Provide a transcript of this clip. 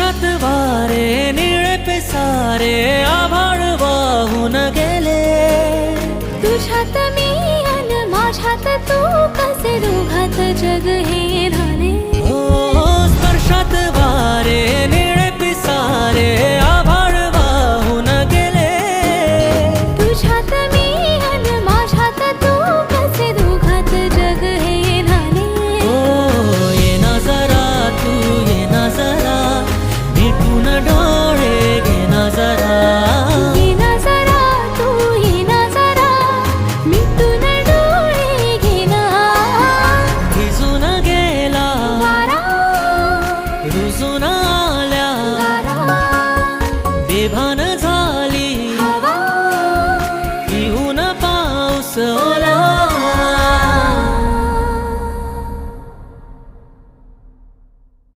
स्पर्शात वारे निळे पिसारे आभाळ वाहून गेले. तुझ्यात मी अन माझ्यात तू कसे दोघात जग हे झाले. हो स्पर्शात वारे निळे पिसारे आभाळ वाहून गेले. तुझ्यात मी अन माझ्यात तू कसे दोघात जग हे झाले. हो ये ना जरा तू ये ना जरा मिटून डोळे घे ना जरा. ये ना जरा तू ये ना जरा मिटून डोळे घे ना. भिजून गेला वारा रुजून